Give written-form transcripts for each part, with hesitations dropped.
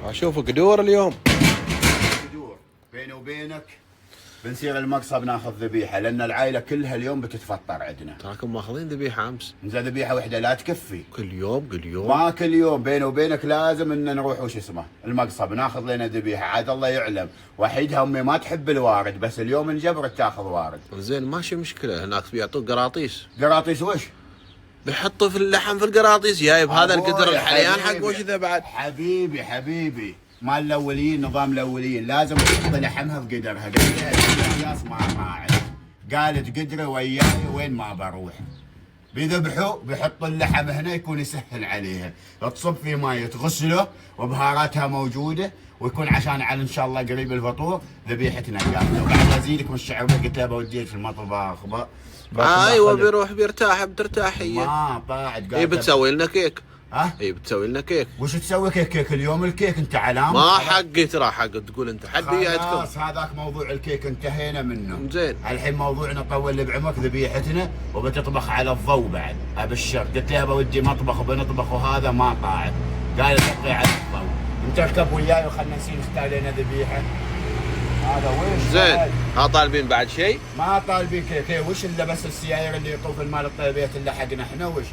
اشوف قدور اليوم. قدور بيني وبينك بنسير المقصب ناخذ ذبيحه لان العائله كلها اليوم بتتفطر عندنا. تراكم ماخذين ذبيحه امس. زين ذبيحه واحده لا تكفي. كل يوم كل يوم. ما كل يوم، بيني وبينك لازم ان نروح وش اسمه المقصب ناخذ لنا ذبيحه، عاد الله يعلم. وحيدها امي ما تحب الوارد، بس اليوم انجبرت تاخذ وارد. زين ماشي مشكله، هناك بيعطوك قراطيس. قراطيس وش؟ بيحطوا في اللحم في القراطيس، جايب هذا القدر الحليان حق وش ذا بعد؟ حبيبي مال الاوليين، نظام الاوليين لازم تحط لحمها في قدرها. قالت ما اعرف، قالت قدره وياي وين ما بروح. بيذبحوا بيحطوا اللحم هنا يكون يسهل عليها، تصب في ماي تغسله وبهاراتها موجوده، ويكون عشان على ان شاء الله قريب الفطور ذبيحتنا جاهزه. وبعد ازيدك من الشعر قلت له بوديك في المطبخ. ايوه بيروح بيرتاح بترتاح هي. ما بعد هي بتسوي لنا كيك. ها؟ هي بتسوي لنا كيك. وش تسوي كيك اليوم؟ الكيك انت علامه ما حقي ترى، حق تقول انت حد يعدكم. خلاص هذاك موضوع الكيك انتهينا منه. زين الحين موضوعنا طول لي بعمرك ذبيحتنا وبتطبخ على الضوء بعد. ابشر قلت لها بودي مطبخ وبنطبخ وهذا ما طاعت، قالت ابقي على الضوء. انت اركب وياي وخلنا نسير نختار لنا ذبيحه. هذا وش زين. ها طالبين بعد شيء؟ ما طالبين كيك وش الا بس السيايير اللي يطوف المال الطيبيات اللي حقنا احنا وش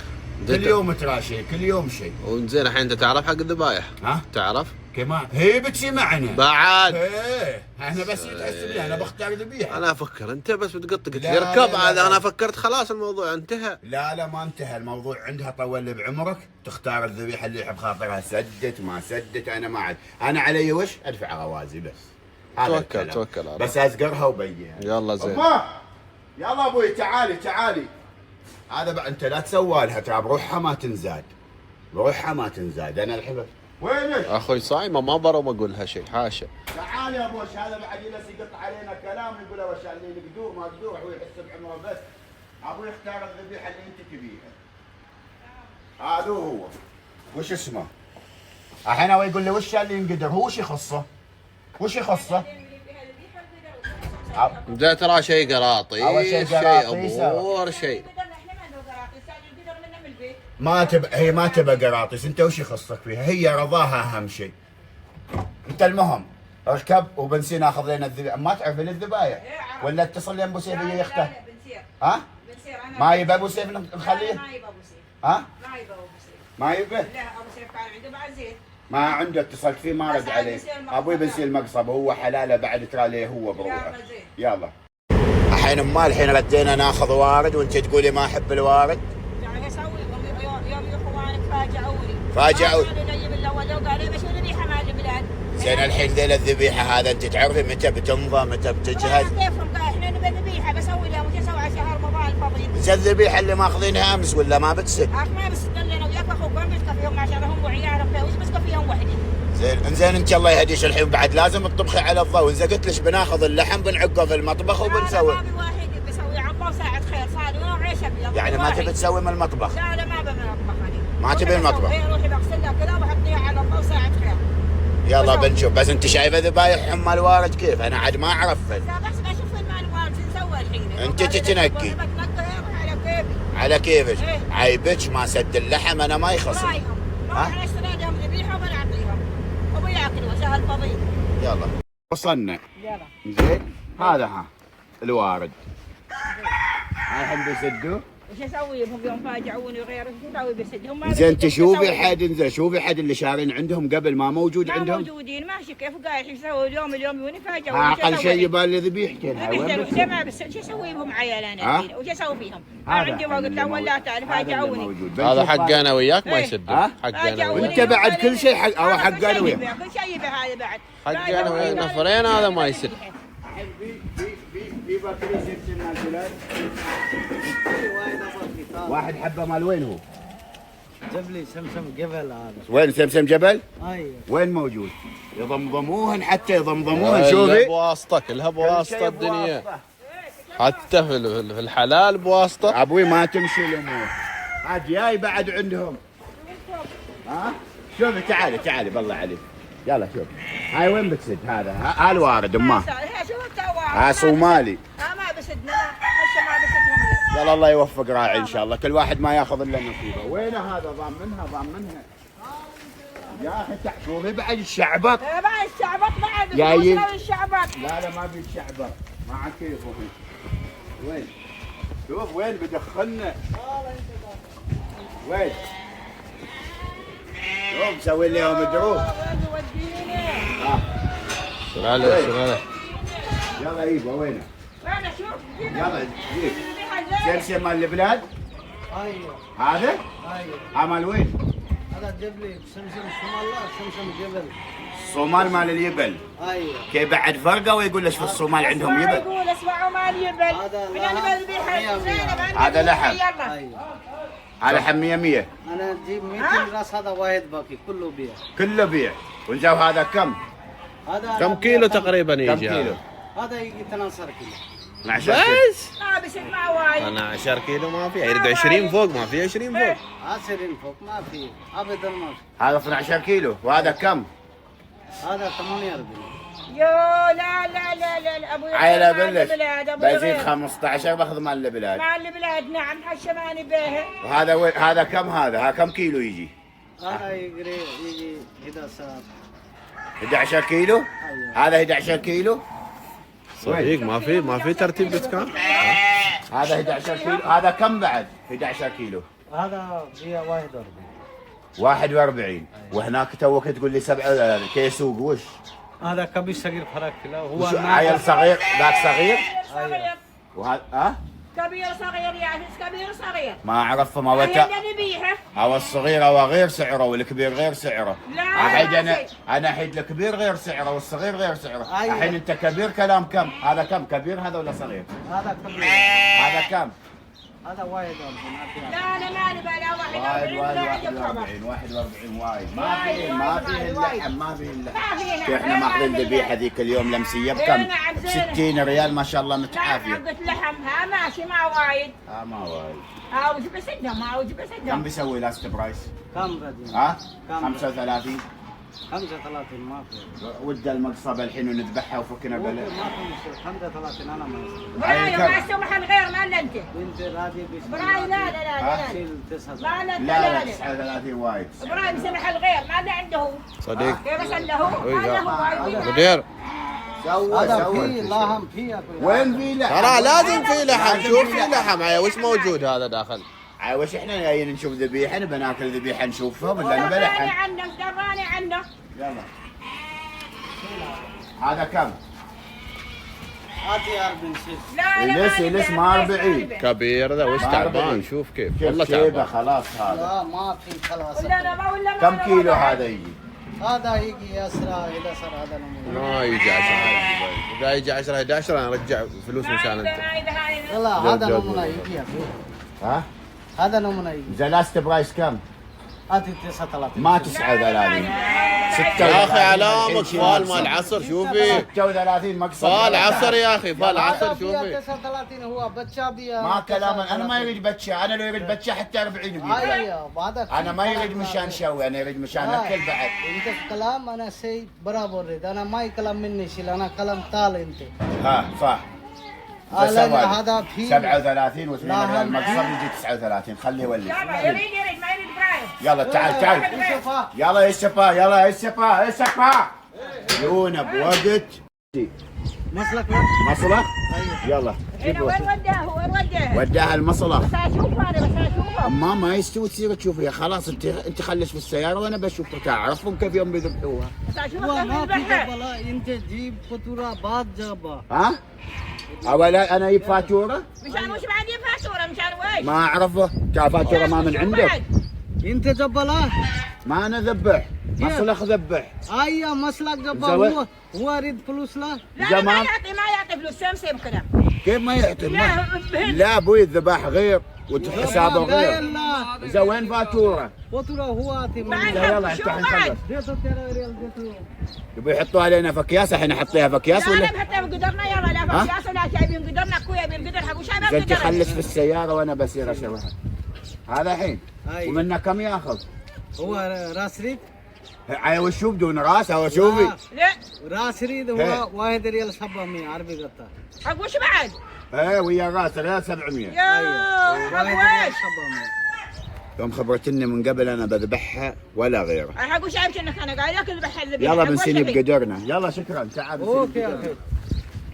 كل يوم ترى شيء، كل يوم شيء. وزين الحين انت تعرف حق الذبايح؟ ها؟ تعرف؟ كمان هي بتجي معنا بعد. ايه احنا بس يتحسب لي انا بختار ذبيحه. انا افكر انت بس بتقط قلت لا، لي اركب لا، هذا. لا. انا فكرت خلاص الموضوع انتهى. لا ما انتهى الموضوع، عندها طول لي بعمرك تختار الذبيحه اللي يحب خاطرها، سدت ما سدت انا ما عاد، انا علي وش ادفع غوازي بس. توكل على بس ازقرها وبيها. يلا زين. يلا ابوي تعالي. هذا بقى انت لا تسوى لها ترى بروحها ما تنزاد، انا الحين وينك؟ اخوي صايمه ما برا ما اقول لها شيء حاشا. تعال يا ابوش، هذا بعد يجلس يقط علينا كلام يقول له وش اللي قدور ما قدور، هو يحس بعمره بس. ابوي اختار الذبيحه اللي انت تبيها. هذا هو وش اسمه؟ الحين هو يقول لي وش اللي ينقدر، هو وش يخصه؟ ده ترى شيء قراطي. أول شيء شيء قراطيس. امور شيء. هي ما تبى قراطيس، انت وش يخصك فيها؟ هي رضاها اهم شيء. انت المهم اركب وبنسي ناخذ لنا الذبايح. ما تعرفين الذبايح ولا اتصل لي ابو سيف يجي يختار؟ ها؟ ما يبى ابو سيف نخليه؟ ما يبى ابو سيف. ها؟ ما يبى ابو سيف. ما يبى؟ لا ابو سيف كان عنده بعد زين. ما عنده، اتصلت فيه ما رد عليه. ابوي بنسي المقصب وهو حلاله بعد ترى ليه هو بروحه. يلا. الحين ردينا ناخذ وارد وانت تقولي ما احب الوارد. يعني اسوي يوم اخوانك فاجئوني. زين الحين ذيل الذبيحه هذا انت تعرفي متى بتمضى متى بتجهز؟ كيفهم قال احنا نبي ذبيحه بسوي لها وش اسوي على شهر رمضان الفضيل. زين الذبيحه اللي ماخذينها امس ولا ما بتسد؟ ما بسد لنا وياك اخوك ما بسكى فيهم عشان هم وعيالهم وش بسكى فيهم وحدي. زين انت الله يهديش الحين بعد لازم تطبخي على الضوء. اذا قلت لك بناخذ اللحم بنعقه في المطبخ وبنسوي. ما واحد بسوي عقبه ساعه خير صار ونوع عيش ابيض. يعني ما تبي تسوي من المطبخ؟ لا ما ببي المطبخ انا. ما تبي المطبخ؟ اي روحي بغسلها كذا وبحطيها على الضوء ساعه خير. يلا بنشوف. بس انت شايفه ذبايح ام الوارد كيف؟ انا عاد ما اعرف. لا بس بشوف المال الوارد شو نسوي الحين. انت تتنقي على كيفي. على كيفك. إيه؟ عيبك ما سد اللحم انا ما يخصني. رايهم. احنا اشتري لهم ذبيحه وبنعطيهم وبياكلوا سهل فضيل. يلا وصلنا. يلا. زين هذا الوارد. الحين بيسدوا. وش اسوي بهم يوم فاجئوني وغيره شو اسوي بسدهم؟ زين تشوفي حد شوفي حد اللي شارين عندهم قبل ما موجود ما عندهم؟ موجودين ماشي كيف قاعد شو اسوي اليوم يوني فاجئوني. اقل شيء يبان لي ذبيحتين. زين ما بس شو اسوي بهم عيال انا الحين وش اسوي فيهم؟ ما هذا عندي وقت اول لا تعرف فاجئوني. هذا حق انا وياك ما إيه. يسدون. ها؟ حق انا وياك. وانت بعد كل شيء حق او حق انا وياك. كل شيء يبي هذا بعد. حق انا وياك نفرين هذا ما يسد. في بكري سلسل نازلات. واحد حبه مال وين هو؟ جبلي سمسم جبل هذا. وين سمسم جبل؟ ايوه. وين موجود؟ يضمضموهن حتى يضمضموهن. كلها شوفي بواسطه كلها بواسطه الدنيا. حتى في الحلال بواسطه. ابوي ما تمشي الامور. عاد جاي بعد عندهم. ها؟ شوفي تعالي بالله عليك. يلا شوف. هاي وين بتسد هذا؟ الوارد امه. صومالي. ما بسدنا هسه ما بسدهم. يلا الله يوفق راعي ان شاء الله، كل واحد ما ياخذ الا نصيبه. وين هذا ضامنها؟ يا اخي تعفوري بعد الشعبط. بعد الشعبط بعد جايين. الشعبط. لا ما بيتشعبط، ما عاد كيفه. وين؟ شوف وين بدخلنا. وين؟ شوف مسوي لهم دروب. وين يوديني؟ شغاله شغاله. يلا ايوه وينه؟ وين اشوف؟ يلا جيب. سمسم مال البلاد؟ ايوه هذا؟ ايوه. مال وين؟ هذا جبلي سمسم شمال لا سمسم جبل. الصومال مال اليبل. ايوه. كيف بعد فرقه ويقول ليش في الصومال عندهم يبل؟ يقول اسمعوا مال يبل. هذا هذا لحم. ايوه. هذا حم 100. انا اجيب 200 راس، هذا واحد باقي كله بيع. كله بيع. ونجاو هذا كم؟ هذا كم كيلو تقريبا كم يجي كيلو؟ هذا يجي 12 كيلو. 12 كيلو. بس ما بيسمع وايد. 12 كيلو ما في، يريد 20 فوق، ما في 20 فوق. 10 فوق ما في ابدا ما في. هذا 12 كيلو وهذا كم؟ هذا 48. يو لا لا لا لا ابوي عيله بلش بزيد بزيد 15 باخذ مال البلاد. مال البلاد نعم هالشماني بيها. وهذا هذا كم ها كم كيلو يجي؟ هذا يجي 11 كيلو؟ ايوه. هذا 11 كيلو؟ صديق ما في ترتيب دكان. هذا 11 كيلو، هذا كم بعد؟ 11 كيلو. هذا بيع 41. 41 وهناك توك تقول لي 7 كيسوق وش؟ هذا كبير صغير فرق له هو وش عيل صغير ذاك صغير؟ صغير وهذا ها؟ كبير صغير يعني كبير صغير. ما اعرف ما هي وتا اللي نبيها. او الصغير هو غير سعره والكبير غير سعره. لا، الحين لا انا الحين الكبير غير سعره والصغير غير سعره. أيوة. الحين انت كبير كلام كم؟ هذا كم كبير هذا ولا صغير؟ هذا كبير. هذا كم؟ هذا واحد. لا انا ما نبي لا 41 ولا عندك خبر. 41 وايد وايد، ما وايد، فيه وايد. اللحم ما فيه اللحم. ما فينا. احنا ماخذين ذبيحه ذيك اليوم لمسيه بكم؟ نعم، ب زين. 60 ريال ما شاء الله لا متعافيه. حقة لحمها ماشي ما وايد. ما وايد. اوج بسدها ما اوج كم بسدها. بيسوي لاست برايس؟ كم بدي؟ ها؟ كم؟ 35 35 ما في. ود المقصبه الحين ونذبحها وفكنا ما بلا. في مشكلة. 35 انا ما يصير. براي ما اسوي غير ما الا انت. بنت راضي بس. براي لا لا لا لا. شيل 9. ما لا لا لا. 39 وايد. براي مسمح الغير ما لا عنده. صديق غير بس له. ما له. مدير هذا في لحم في أكل. وين في لحم؟ ترى لازم في لحم. شوف في لحم هيا وش موجود هذا داخل. وش احنا جايين نشوف ذبيحه نبي ناكل ذبيحه نشوفها ولا نبي دراني لحم؟ عنه دراني عنه. يلا هذا كم؟ هاتي 40 شيل. لا لا يلس ما 40. كبير ذا وش ما تعبان. أربعين. شوف كيف كيف والله شيبه تعبان. خلاص هذا. لا ما في خلاص. ولا انا ما ولا كم كيلو هذا يجي؟ هذا يجي يسرى إلى سر هذا نمو. ما يجي 10. اذا يجي 10 11 انا ارجع فلوس مشان انت. لا هذا جود نمونا جود. يجي يا أخي. ها؟ هذا نمونا يجي. زلاست برايس كم؟ هاتي 39. ما 39. يا اخي علامك فال مال عصر شوفي. 36 مقصد. فال عصر يا اخي فال عصر هذا فيها شوفي. 39 هو بچا بيا. ما كلام انا ما يريد بتشا، انا لو يريد بتشا حتى 40 بيجي. ايوه هذا. انا ما يريد مشان شوي، انا يريد مشان اكل بعد. انت كلام انا سي برابر ريد انا ما كلام مني شيل انا كلام طال انت. ها صح. هذا في 37 و2 لا، ريال هم مقصد في. يجي 39 خليه يولي. يريد ما يريد براي. يلا تعال تعال. شوفها. يلا يا سبا يلا يا سبا يا سبا. يونا بوقت. مسلك لا. مصلة؟ ايوه. يلا هنا وين وداه وين وداه؟ وداها المصلة. بس اشوفه انا بس اشوفه. ما يستوي تصير تشوفيها خلاص انت خلش بالسيارة وانا بشوفها تعرفهم كيف يوم بيذبحوها. بس اشوفه هو كيف ما في يذبحها. جبلا انت جيب فاتورة بعد جابها. ها؟ اولا انا اجيب فاتورة؟ مشان وش بعد فاتوره مشان وش؟ ما اعرفه، فاتورة ما من عندك. انت جبلا. ما انا ذبح، مصلخ ذبح. ايوه مسلك جبا زوي. هو يريد فلوس لا. لا زمان. ما يعطي فلوس سمسم كذا. كيف ما يعطي؟ لا لا ابوي الذبح غير وحسابه غير. لا اذا وين فاتورة؟ فاتورة هو عطي بعد مني. يلا شو افتح بعد؟ نخلص. ديته 13 ريال ديته. يبي يحطوا علينا فكياس الحين نحطيها فكياس لا ولا؟ لا حتى بقدرنا يلا لا ها؟ فكياس ولا جايبين قدرنا اخويا بقدر حق وش اذا انت خلش في السيارة وانا بصير اشوفها. هذا الحين أي. ومنه كم ياخذ؟ هو راس ريد. وشو بدون راس او شوفي؟ لا راس ريد هي. هو 1 ريال 700 عربي قطع. حق وش بعد؟ ايه ويا راس ريال 700. يا ايوه حق 1 ريال وش؟ 700. يوم خبرتني من قبل انا بذبحها ولا غيره. انا حقول شايف انك انا قايل لك اذبح الذبيحه. يلا بنسيني بقدرنا. يلا شكرا تعال. اوكي اوكي.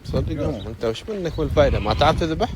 صدقهم انت وش منك بالفائده ما تعرف تذبح؟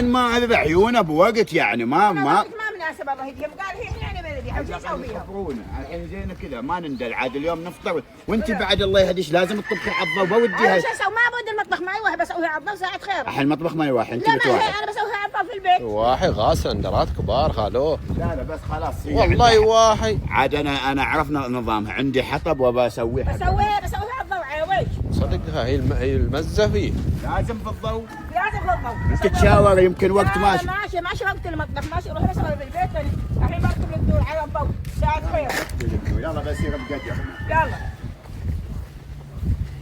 ما اذبح عيونه بوقت يعني ما ما مناسب الله يهديهم. قال هي احنا بنذبحها وش نسوي فيها؟ خبرونا الحين زين كذا ما نندل عاد اليوم نفطر وانت بعد الله يهديش لازم تطبخي عضه وبوديها. انا شو اسوي؟ ما بود المطبخ ما يوه بسويها عضه وساعه خير. الحين المطبخ ما يواحي انت لا ما بتواحي. هي انا بسويها عضه في البيت. واحي غاس اندرات كبار خالوه. لا بس خلاص والله يواحي. عاد انا عرفنا نظامها عندي حطب وبسويها. بسويها عضه وعويش. صدقها هي المزه فيه. لازم في الضوء. لازم في الضوء. انت تشاور يمكن وقت ماشي. ماشي وقت المطبخ ماشي روح بسوي في البيت. الحين بركب الدور على الضوء ساعه خير. يلا بصير بقدر. يلا.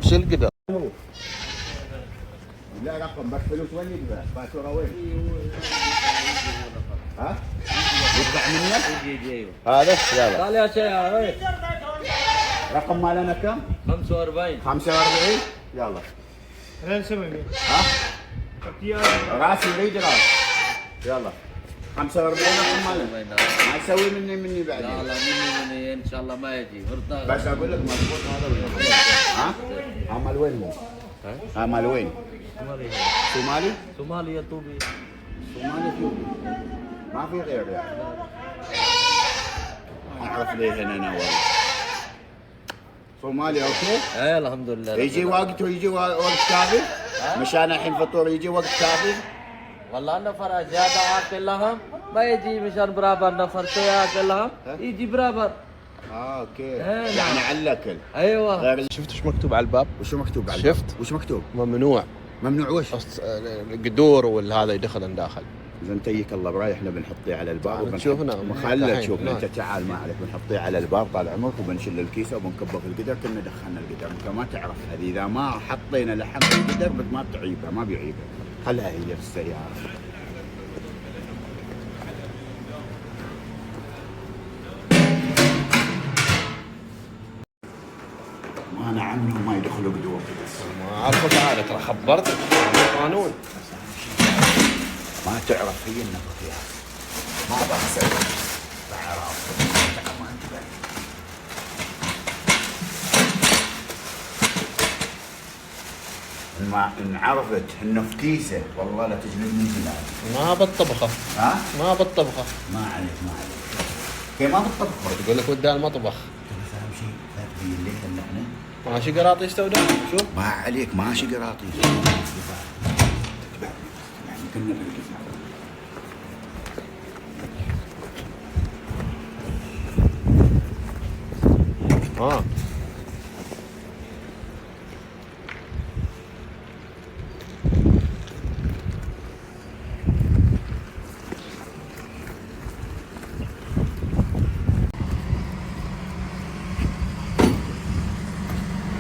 وش القدر؟ لا رقم بس فلوس وين يدفع؟ فاتوره وين؟ ها؟ يدفع منك؟ يجي هذا يلا. قال يا شيخ رقم مالنا كم؟ 45 45 يلا. انا نسوي ها؟ راسي يريد راس. يلا 45 رقم مالنا. ما تسوي مني بعد. لا مني ان شاء الله ما يجي مرتاح. بس اقول لك مضبوط هذا ولا ها؟ عمل وين هو؟ عمل وين؟ صومالي؟ صومالي طوبي. صومالي توبي. ما في غير يعني. اعرف ليه هنا انا والله. صومالي اوكي؟ ايه الحمد لله. يجي وقت ويجي وقت كافي؟ مشان الحين فطور يجي وقت كافي؟ والله النفر زيادة اكل لهم ما يجي مشان برابر نفر شوية اكل لهم يجي برابر. اوكي. إيه، يعني على الاكل. ايوه. غير شفت وش مكتوب على الباب؟ وشو مكتوب على الباب؟ شفت؟ وش مكتوب؟ ممنوع. ممنوع وش؟ القدور والهذا يدخل داخل. اذا نتيك الله براي احنا بنحطيه على الباب تشوفنا خلنا تشوفنا انت تعال ما عليك بنحطيه على الباب طال عمرك وبنشيل الكيسه وبنكبه في القدر كنا دخلنا القدر انت ما تعرف هذه اذا ما حطينا لحم في القدر ما تعيبها ما بيعيبها خلها هي في السياره. ما انا عنهم ما يدخلوا قدور ما اعرف تعال ترى خبرتك قانون. ما تعرف هي النفخ فيها ما بحسب بعرف ما انتبه. ما ان عرفت انه فتيسه والله لا تجلدني جلاد. ما بالطبخه. ها؟ ما بالطبخه. ما عليك كيف ما بالطبخه؟ تقول لك ودها المطبخ. ترى فاهم شيء لا تبين لي الا احنا ماشي قراطيس تودع شوف. ما عليك ماشي قراطيس. يعني كنا بالقطار.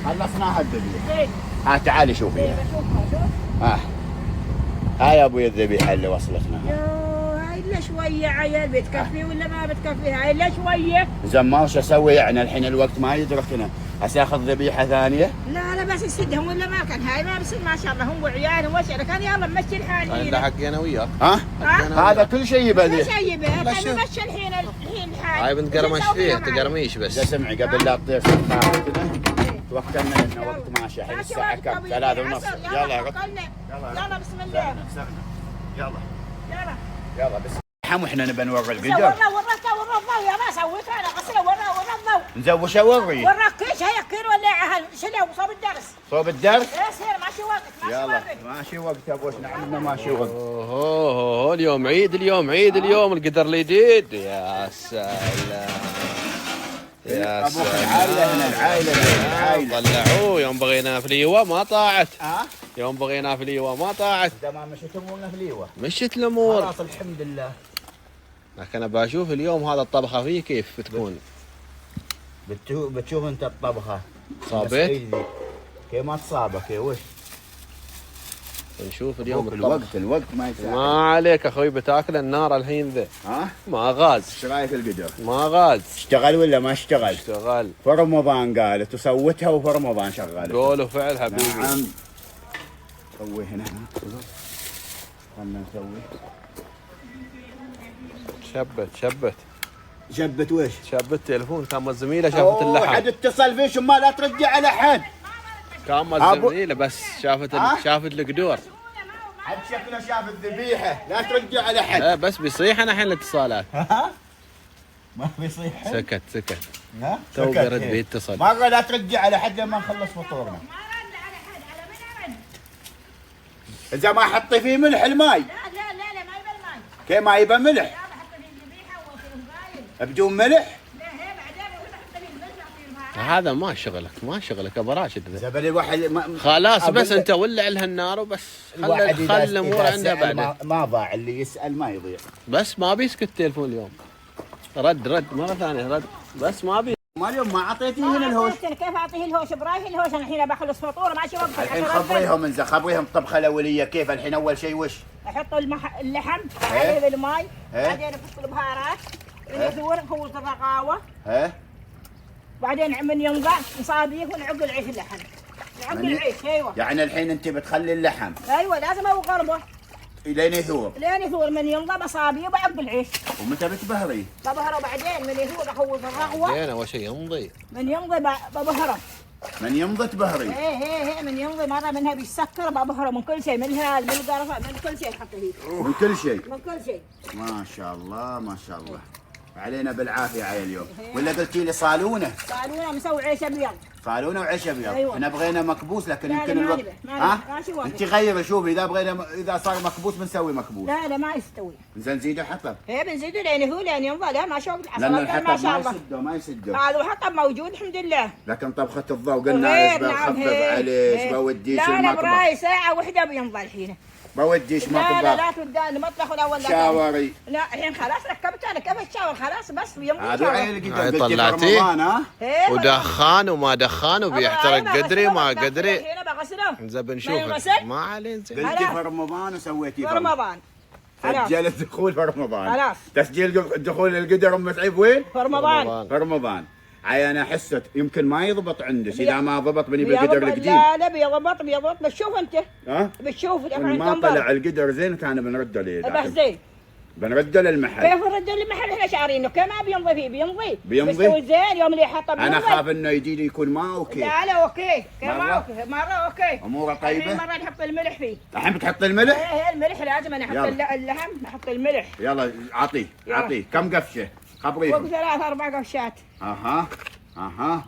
خلصناها الذبيحه. تعالي شوفيها. هاي يا ابوي الذبيحه اللي وصلتنا. هاي الا شويه عيال بتكفي ولا ما بتكفي هاي الا شويه. زين ما وش اسوي يعني الحين الوقت ما يدركنا هسه اخذ ذبيحه ثانيه. لا بس يسدهم ولا ما كان هاي ما بصير ما شاء الله هم وعيالهم وش كان يلا نمشي الحال هذا حقي انا وياك. هذا كل شيء يبى كل شيء يبى كان نمشي الحين الحال. هاي بنت قرمش فيه تقرميش بس. سمعي قبل لا تطير سفارتنا توكلنا انه وقت ماشي الحين الساعه كم 3:30. يلا بسم الله. يلا بس حم واحنا نبى نوري القدر. ورا الضوء يا ما سويت انا غسله ورا الضوء. نزود وش اوري؟ وراك كيش هي كير ولا شنو صوب الدرس. صوب الدرس؟ ايه سير ماشي وقت يلا ماشي وقت يا ابوش نعملنا ماشي وقت. اوه اليوم عيد اليوم القدر الجديد. يا سلام يا ابوك العائله هنا العائله طلعوه يوم بغينا في ليوه ما طاعت. يوم بغينا في ليوه ما طاعت. اذا ما مشيت امورنا في ليوه مشت الامور خلاص الحمد لله. لكن ابى اشوف اليوم هذا الطبخه فيه كيف بتكون. بتشوف انت الطبخه صابت كيف ما تصابك يا وش نشوف اليوم الطبخ. الوقت ما يساعد. ما عليك اخوي بتاكل النار الحين ذا. ما غاز. ايش رايك القدر؟ ما غاز. اشتغل ولا ما اشتغل؟ اشتغل في رمضان قالت وسوتها وفي رمضان شغالة. قول وفعل حبيبي. نعم. سوي هنا خلنا نسوي شبت ويش؟ شبت تليفون، كان الزميله شافت اللحم. حد اتصل فيش ما لا ترجع على حد. كان الزميله بس شافت القدور. حد شكله شاف الذبيحه، لا ترجع على حد. بس بيصيح انا الحين الاتصالات. ما بيصيح. سكت. ها؟ تو برد بيتصل. مرة لا ترجع على حد لما نخلص فطورنا. إذا ما حطي فيه ملح الماي. لا ما يبى الماي. كيف ما يبى ملح؟ لا بحط فيه الذبيحه وفيه بدون ملح؟ لا هي بعدين بحط فيه الملح. هذا ما شغلك ابو راشد. زبل الواحد خلاص بس انت ولع لها النار وبس. خل الامور عندها بعدين. ما ضاع، اللي يسأل ما يضيع. بس ما بيسكت التليفون اليوم. رد مرة ثانية رد، بس ما بي. ما اليوم ما اعطيتيه هنا الهوش. كيف اعطيه الهوش براي الهوش؟ انا الحين بخلص فطور ماشي وقت. الحين خبريهم الطبخة الأولية كيف. الحين أول شيء وش؟ احط اللحم عليه بالماء، بعدين احط البهارات، يثور هو الرقاوه، بعدين من ينضع نصابيه ونعق العيش اللحم. نعق العيش ايوه. يعني الحين أنت بتخلي اللحم. ايوه لازم اوقربه لين يثور. لين يثور، من ينضب اصابيه وبعق العيش. ومتى بتبهريه؟ ببهره بعدين من يثور اخوض الرغوه. زين اول شيء يمضي. من يمضي ببهره. من يمضي تبهريه؟ ايه من يمضي مره منها بيسكر ببهره من كل شيء، من الهال من القرفه من كل شيء تحط فيه. من كل شيء. من كل شيء. ما شاء الله ما شاء الله. علينا بالعافيه عيل اليوم. ولا قلتي لي صالونه؟ صالونه مسوي عيش ابيض. صالونه وعيش ابيض. أيوة. احنا بغينا مكبوس لكن لا يمكن ما الوقت. نبي ما نبي. انت غيري شوفي اذا صار مكبوس بنسوي مكبوس. لا ما يستوي. زين زيدوا حطب. ايه بنزيده لين هو لين ينضى. لا ما شوف الحصى لان ما الحطب شاء الله. ما يسدوا. هذا الحطب موجود الحمد لله. لكن طبخه الضوء قلنا غير بخفف عليش بوديش لا المطبخ. براي ساعة واحدة بينضى الحين. بوديش مطبخ. لا توداني المطبخ الاول. شاوري. لا الحين خلاص ركبت انا كيف الشاور خلاص بس بينضى. هذا عيل هاي قدام طلعتيه إيه ودخان وما دخان وبيحترق قدري ما قدري. الحين بغسله. زين بنشوف ما عليه. زين قلتي في رمضان وسويتي في رمضان. سجل الدخول في رمضان. خلاص. تسجيل دخول القدر ام سعيد وين؟ في رمضان. في رمضان. عي انا حست يمكن ما يضبط عندك. اذا ما ضبط بني بالقدر القديم. لا بيضبط بتشوف انت. بتشوف ما طلع القدر زين كان بنرده ليه. بس زين. بنرده للمحل. كيف نرده للمحل؟ احنا شعرينه كيف ما بيمضي فيه بيمضي زين يوم اللي حطه انا خاف انه يجي لي يكون ما اوكي. لا اوكي كيف ما اوكي مرة اوكي. اموره طيبه. مرة نحط الملح فيه. الحين بتحط الملح؟ ايه الملح لازم انا احط اللحم نحط الملح. يلا اعطيه كم قفشه؟ خبريهم. فوق 3-4 قفشات. اها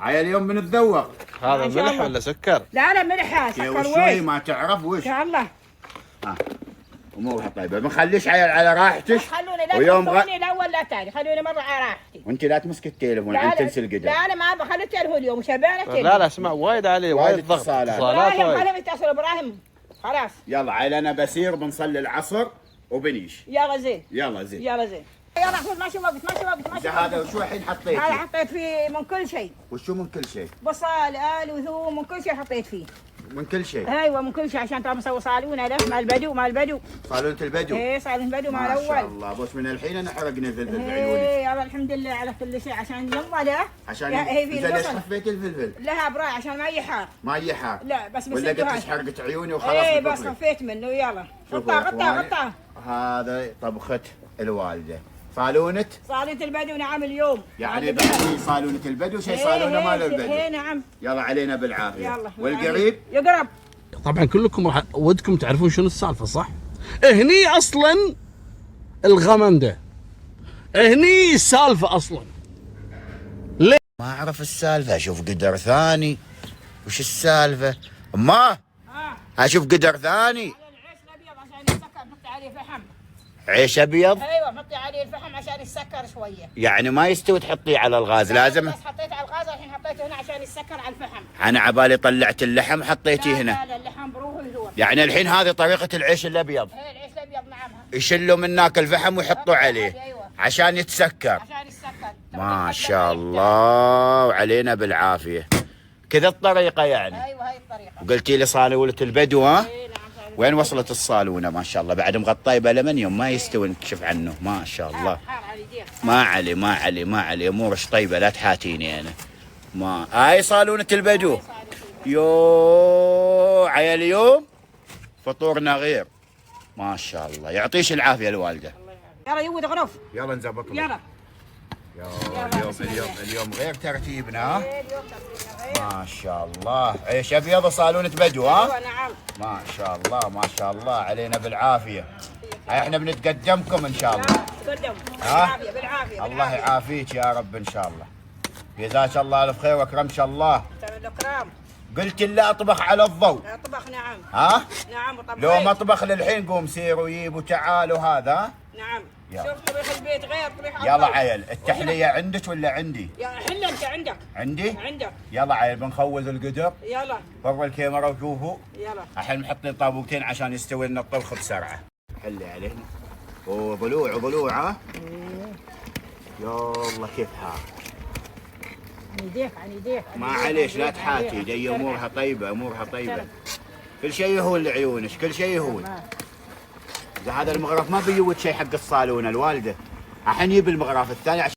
عيال اليوم بنتذوق. هذا ملح ولا سكر؟ لا ملح سكر وشوي ما تعرف وش. ان شاء الله. امورها طيبه. ما نخليش عيال على راحتك. خلوني لا تخلوني الاول لا ثاني، خلوني مره على راحتي. وانت لا تمسك التليفون عشان تنسى القدر. لا انا ما بخلي التليفون اليوم شبعنا التليفون. لا اسمع وايد عليه وايد ضغط اتصالات. ابراهيم خليهم يتصلوا ابراهيم خلاص. يلا عيل انا بسير بنصلي العصر وبنيش. يلا زين. يلا زين. يلا خذ ماشي وقت. هذا وشو الحين حطيت؟ هذا حطيت فيه من كل شيء. وشو من كل شيء؟ بصل آل وثوم من كل شيء حطيت فيه. من كل شيء؟ ايوه من كل شيء عشان ترى مسوي صالونه له مال البدو. صالونة البدو؟ ايه صالونة البدو مال الاول. ما شاء الله بس من الحين نحرقنا الفلفل بعيونك. ايه يلا الحمد لله على كل شيء عشان ينضى له. عشان هي في ليش البصل. خفيت الفلفل؟ لها براي عشان ما يحار. ما يحار؟ لا بس ولا قلت حرقت عيوني وخلاص. ايه بس خفيت منه يلا. غطاه. هذا طبخة الوالدة. صالونة البدو نعم اليوم. يعني بعد صالونة البدو شيء صالونة مال البدو. ايه نعم. يلا علينا بالعافية. يلا. والقريب؟ يقرب. طبعا كلكم ودكم تعرفون شنو السالفة صح؟ هني اصلا الغمم ده. هني السالفة اصلا. ما اعرف السالفة. اشوف قدر ثاني. وش السالفة؟ ما اشوف قدر ثاني. العيش الابيض عشان يسكر نحط عليه فحم. عيش ابيض؟ ايوه حطي عليه الفحم عشان يسكر شويه. يعني ما يستوي تحطيه على الغاز لازم. بس حطيته على الغاز الحين حطيته هنا عشان يسكر على الفحم. انا عبالي طلعت اللحم حطيتيه هنا. لا اللحم بروحه يدور. يعني الحين هذه طريقة العيش الابيض. ايه العيش الابيض نعم. يشلوا من هناك الفحم ويحطوا عليه. أيوة. عشان يتسكر. عشان يسكر. ما شاء الله وعلينا بالعافية. كذا الطريقة يعني. ايوه هاي الطريقة. وقلتي لي صالونة البدو ها؟ ايه نعم. وين وصلت الصالونة ما شاء الله بعد مغطاي بلمن يوم ما يستوي نكشف عنه ما شاء الله. ما علي امورش طيبة لا تحاتيني انا. ما هاي صالونة البدو. يو عيال اليوم فطورنا غير. ما شاء الله يعطيش العافية الوالدة. يلا يود غرف. يلا نزبط له. يلا. اليوم غير ترتيبنا ها؟ اليوم ترتيبنا غير. ما شاء الله. عيش ابيض وصالونة بدو ها؟ ايوه نعم. ما شاء الله ما شاء الله علينا بالعافيه. احنا بنتقدمكم ان شاء الله. تقدم. ها؟ بالعافيه بالعافيه. الله يعافيك يا رب ان شاء الله. جزاك الله الف خير واكرمك الله. الاكرام. قلت لا اطبخ على الضوء. طبخ نعم. ها؟ نعم وطبخ. لو مطبخ للحين قوم سيروا جيبوا تعالوا هذا. نعم. يلا. شوف طبيخ البيت غير طبيخ يلا عيل التحليه عندك ولا عندي؟ يا حل انت عندك. عندي؟ عندك. يلا عيل بنخوز القدر. يلا. فروا الكاميرا وشوفوا. يلا. الحين محطين طابوقتين عشان يستوي لنا الطبخ بسرعه. حلي علينا. وضلوع ضلوع ها؟ يلا كيفها؟ عن يديك عن يديك. معليش لا تحاتي دي امورها طيبه امورها طيبه. كل شيء يهون لعيونك كل شيء يهون. اذا هذا المغرف ما بيود شيء حق الصالونه الوالده. الحين يبي المغرف الثاني عشان